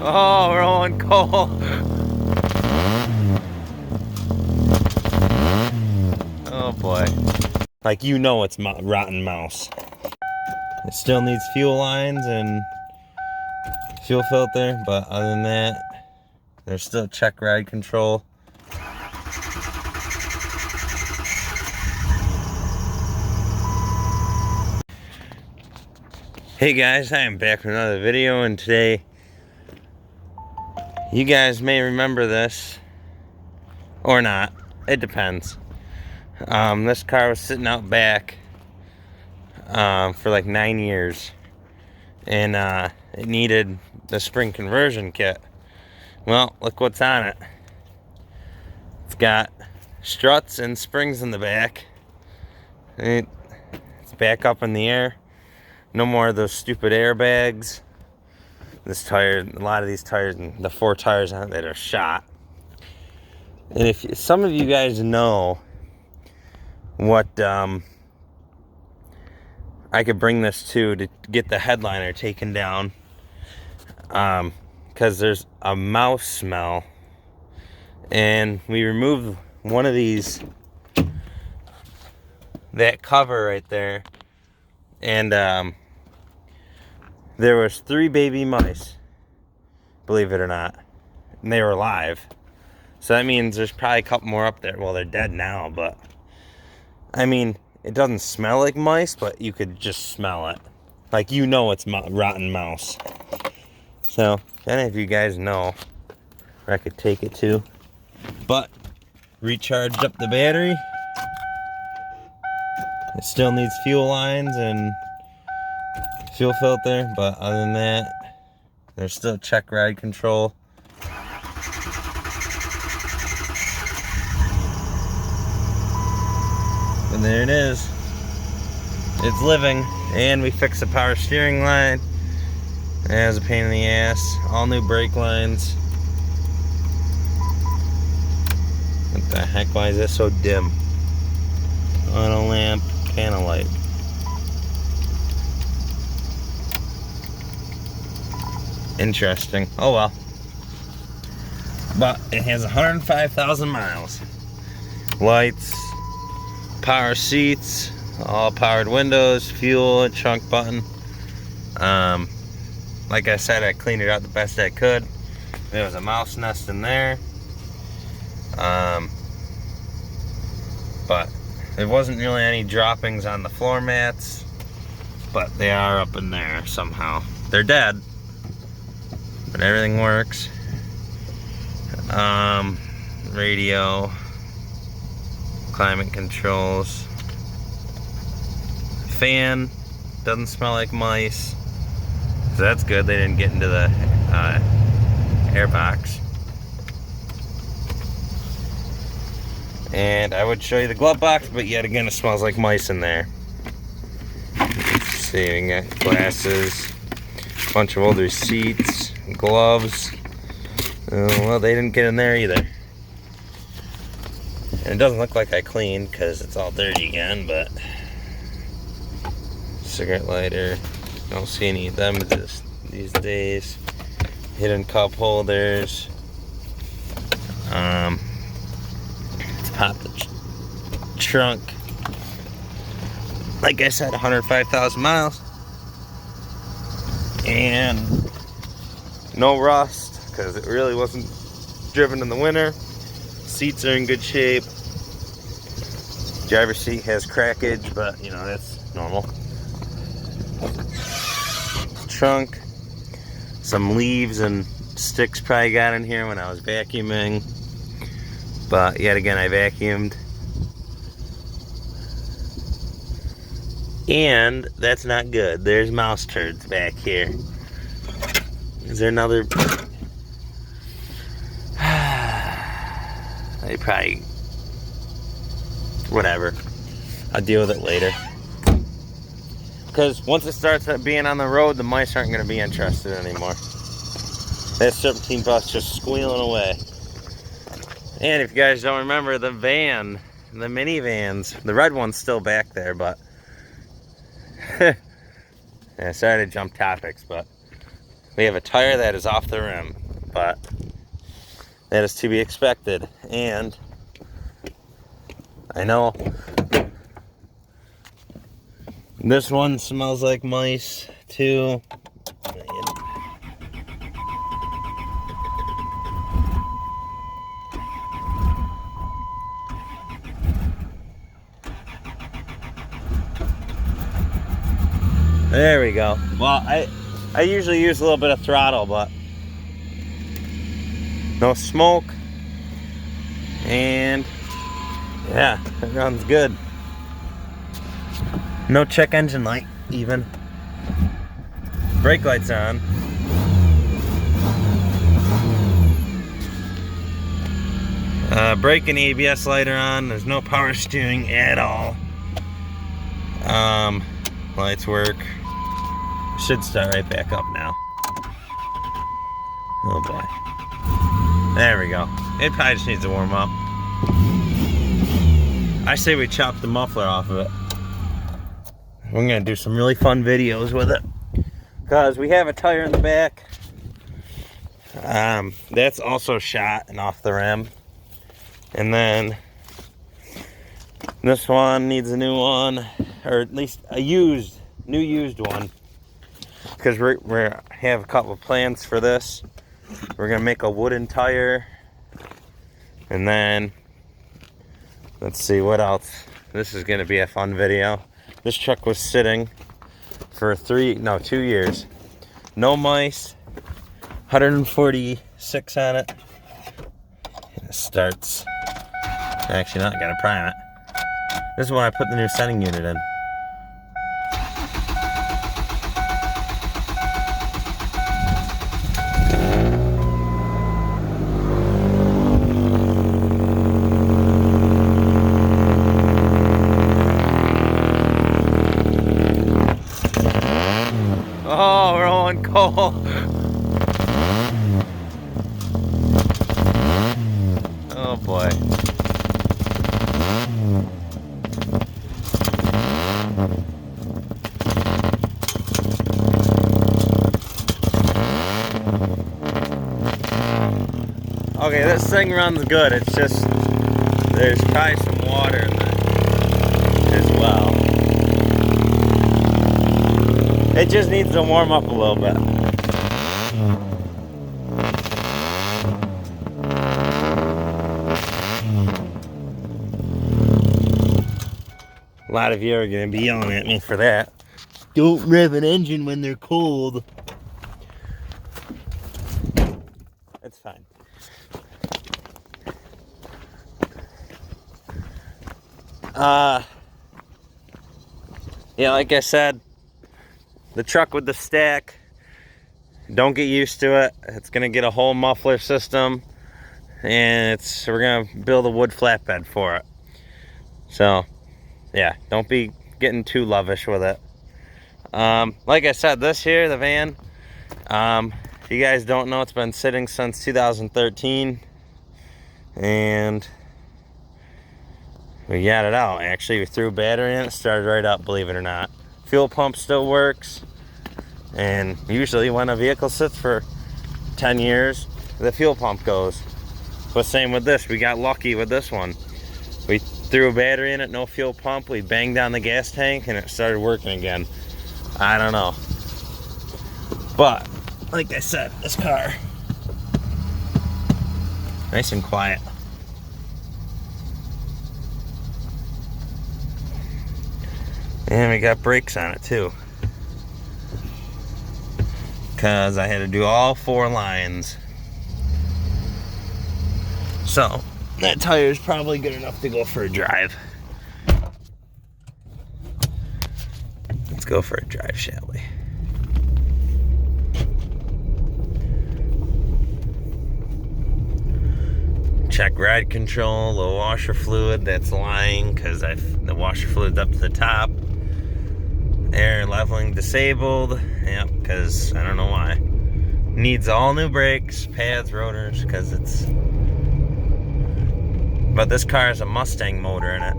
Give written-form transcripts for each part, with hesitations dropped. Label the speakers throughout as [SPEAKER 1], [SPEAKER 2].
[SPEAKER 1] Oh, rolling coal. Oh boy. Like, you know it's rotten mouse. It still needs fuel lines and fuel filter, but other than that, there's still check ride control. Hey guys, I am back with another video, and today, you guys may remember this, or not, it depends. This car was sitting out back for like 9 years, and it needed the spring conversion kit. Well, look what's on it. It's got struts and springs in the back. It's back up in the air. No more of those stupid airbags. This tire, a lot of these tires, the 4 tires on it that are shot. And if some of you guys know what I could bring this to get the headliner taken down, because there's a mouse smell, and we removed one of these, that cover right there, and there was 3 baby mice, believe it or not, and they were alive. So that means there's probably a couple more up there. Well, they're dead now, but I mean, it doesn't smell like mice, but you could just smell it. Like, you know it's rotten mouse. So if any of you guys know where I could take it to, but recharged up the battery. It still needs fuel lines and fuel filter, but other than that, there's still check ride control. And there it is. It's living. And we fixed the power steering line. That was a pain in the ass. All new brake lines. What the heck? Why is this so dim? Auto lamp, can of light. Interesting. Oh well. But it has 105,000 miles. Lights, power seats, all powered windows, fuel, trunk button. Like I said, I cleaned it out the best I could. There was a mouse nest in there. But there wasn't really any droppings on the floor mats, but they are up in there somehow. They're dead, but everything works. Radio, climate controls, fan, doesn't smell like mice, so that's good. They didn't get into the air box. And I would show you the glove box, but yet again it smells like mice in there. Let's see, we got glasses, a bunch of old receipts, gloves. Well, they didn't get in there either. And it doesn't look like I cleaned because it's all dirty again, but cigarette lighter, don't see any of them these days. Hidden cup holders. Let's pop the trunk. Like I said, 105,000 miles. And no rust, because it really wasn't driven in the winter. Seats are in good shape. Driver's seat has crackage, but you know, that's normal. Trunk, some leaves and sticks probably got in here when I was vacuuming, but yet again I vacuumed. And that's not good. There's mouse turds back here. Is there another? They probably, whatever, I'll deal with it later, because once it starts being on the road, the mice aren't going to be interested anymore. That 17 bus just squealing away. And if you guys don't remember, the van, the minivans, the red one's still back there, but yeah, sorry to jump topics, but we have a tire that is off the rim, but that is to be expected. And I know this one smells like mice too. There we go. Well, I usually use a little bit of throttle, but no smoke. And yeah, it runs good. No check engine light even. Brake lights on. Brake and ABS light are on. There's no power steering at all. Lights work. Should start right back up now. Oh boy. There we go. It probably just needs to warm up. I say we chop the muffler off of it. We're gonna do some really fun videos with it. Because we have a tire in the back. That's also shot and off the rim. And then this one needs a new one, or at least a new used one. Because we have a couple of plans for this. We're gonna make a wooden tire, and then let's see what else. This is gonna be a fun video. This truck was sitting for 2 years. No mice, 146 on it. And it starts. Actually, not. Gotta prime it. This is when I put the new sending unit in. Oh, we're on coal. Oh boy. Okay, this thing runs good. It's just there's probably some water in it as well. It just needs to warm up a little bit. A lot of you are going to be yelling at me for that. Don't rev an engine when they're cold. It's fine. Yeah, like I said, the truck with the stack, don't get used to it. It's gonna get a whole muffler system, and we're gonna build a wood flatbed for it. So yeah, don't be getting too lovish with it. Like I said, this here, the van, if you guys don't know, it's been sitting since 2013, and we got it out. Actually, we threw a battery in it, started right up, believe it or not. Fuel pump still works, and usually when a vehicle sits for 10 years, the fuel pump goes. But same with this, we got lucky with this one. We threw a battery in it, no fuel pump, we banged down the gas tank, and it started working again. I don't know. But, like I said, this car, nice and quiet. And we got brakes on it too, because I had to do all 4 lines. So that tire is probably good enough to go for a drive. Let's go for a drive, shall we? Check ride control, low washer fluid, that's lying because the washer fluid's up to the top. Air leveling disabled, yep, because I don't know why. Needs all new brakes, pads, rotors, because it's... But this car has a Mustang motor in it.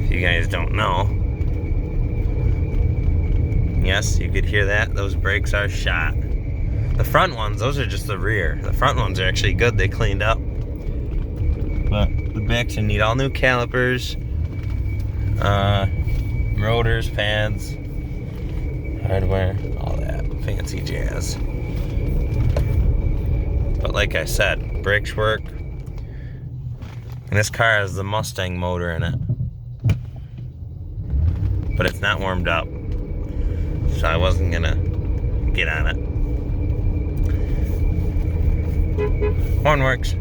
[SPEAKER 1] If you guys don't know. Yes, you could hear that. Those brakes are shot. The front ones, those are just the rear. The front ones are actually good. They cleaned up. But the backs need all new calipers, rotors, pads, hardware, all that fancy jazz. But like I said, brakes work. And this car has the Mustang motor in it. But it's not warmed up. So I wasn't gonna get on it. Horn works.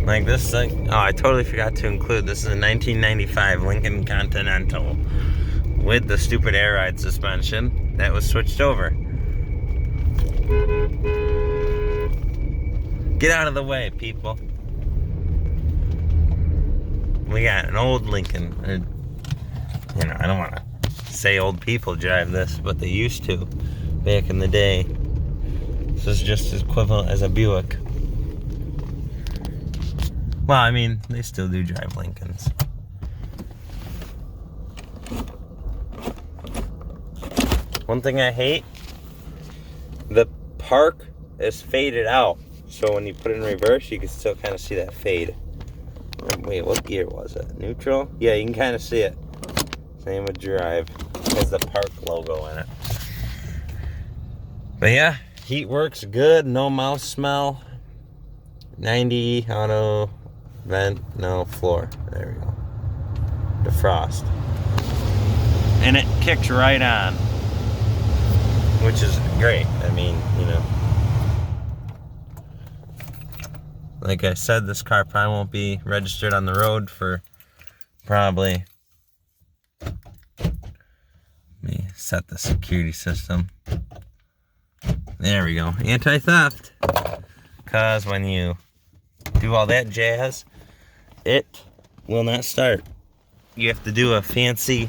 [SPEAKER 1] Like this thing, oh, I totally forgot to include, this is a 1995 Lincoln Continental with the stupid air ride suspension that was switched over. Get out of the way, people. We got an old Lincoln. You know, I don't want to say old people drive this, but they used to back in the day. This is just as equivalent as a Buick. Well, I mean, they still do drive Lincolns. One thing I hate, the park is faded out. So when you put it in reverse, you can still kind of see that fade. Wait, what gear was it? Neutral? Yeah, you can kind of see it. Same with drive. It has the park logo in it. But yeah, heat works good. No mouse smell. 90 auto vent, no floor. There we go. Defrost. And it kicks right on, which is great. I mean, you know, like I said, this car probably won't be registered on the road for probably, let me set the security system. There we go. Anti-theft. Because when you do all that jazz, it will not start. You have to do a fancy,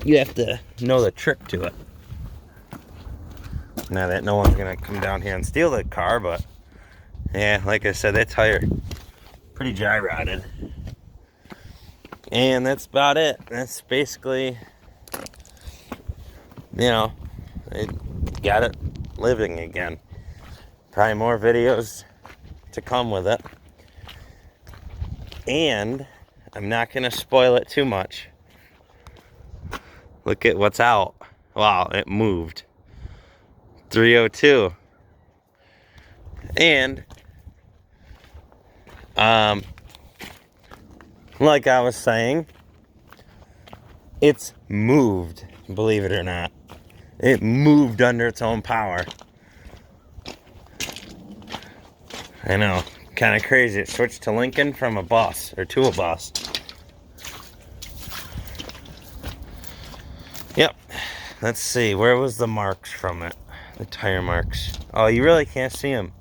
[SPEAKER 1] you have to know the trick to it. Now that no one's gonna come down here and steal the car, but yeah, like I said, that tire pretty dry rotted. And that's about it. That's basically, you know, I got it living again. Probably more videos to come with it. And I'm not going to spoil it too much. Look at what's out. Wow, it moved. 302. And, like I was saying, it's moved, believe it or not. It moved under its own power. I know, kind of crazy. It switched to Lincoln from a bus, or to a bus. Yep. Let's see, where was the marks from it? The tire marks. Oh, you really can't see them.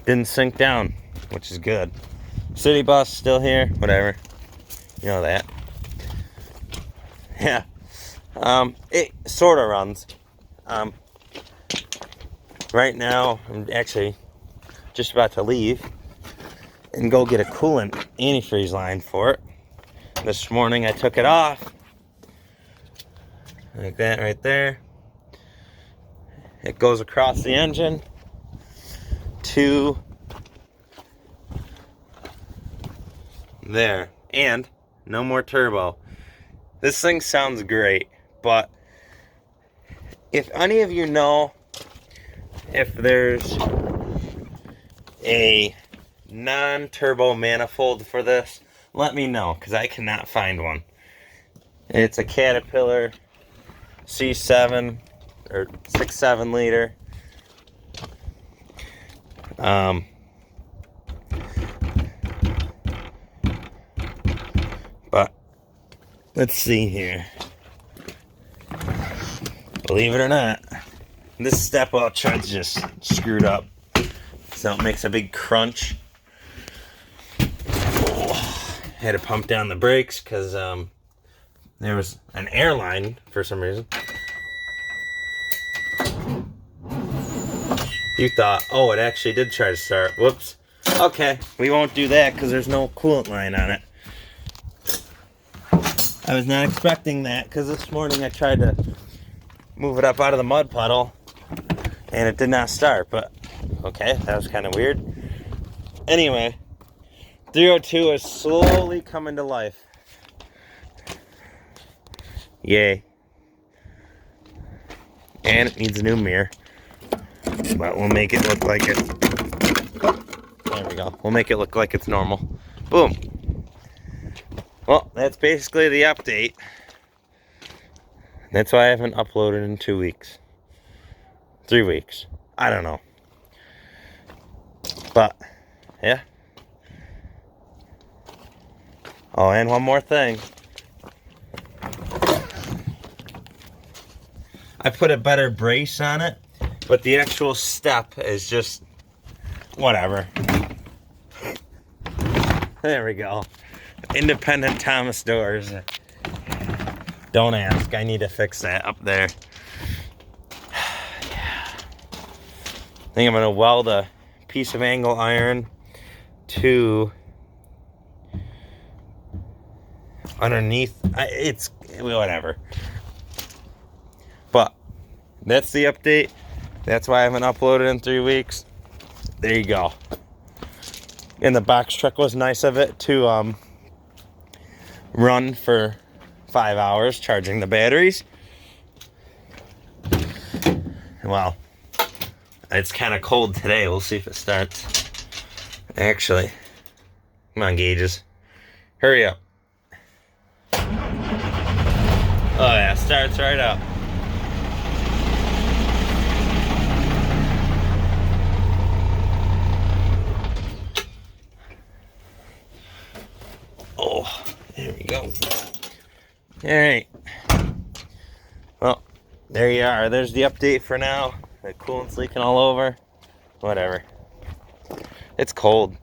[SPEAKER 1] Didn't sink down, which is good. City bus still here, whatever. You know that. Yeah. It sort of runs. Right now, I'm actually just about to leave and go get a coolant antifreeze line for it. This morning I took it off. Like that right there. It goes across the engine to there. And no more turbo. This thing sounds great, but if any of you know if there's a non-turbo manifold for this, let me know, because I cannot find one. It's a Caterpillar C7 or 6.7 liter. But let's see here. Believe it or not, this step well tread's just screwed up, so it makes a big crunch. Had to pump down the brakes because there was an airline for some reason. You thought, oh, it actually did try to start. Whoops. Okay, we won't do that because there's no coolant line on it. I was not expecting that because this morning I tried to move it up out of the mud puddle and it did not start, but okay, that was kind of weird. Anyway, 302 is slowly coming to life. Yay. And it needs a new mirror. But we'll make it look like it. There we go. We'll make it look like it's normal. Boom. Well, that's basically the update. That's why I haven't uploaded in 2 weeks. 3 weeks. I don't know. But, yeah. Oh, and one more thing. I put a better brace on it, but the actual step is just whatever. There we go. Independent Thomas doors. Don't ask. I need to fix that up there. Yeah. I think I'm going to weld a piece of angle iron to underneath. It's whatever. But that's the update. That's why I haven't uploaded in 3 weeks. There you go. And the box truck was nice of it to run for 5 hours charging the batteries. Well, it's kind of cold today. We'll see if it starts. Actually, come on, gauges. Hurry up. Oh yeah, starts right up. Oh, there we go. All right. Well, there you are. There's the update for now. The coolant's leaking all over. Whatever. It's cold.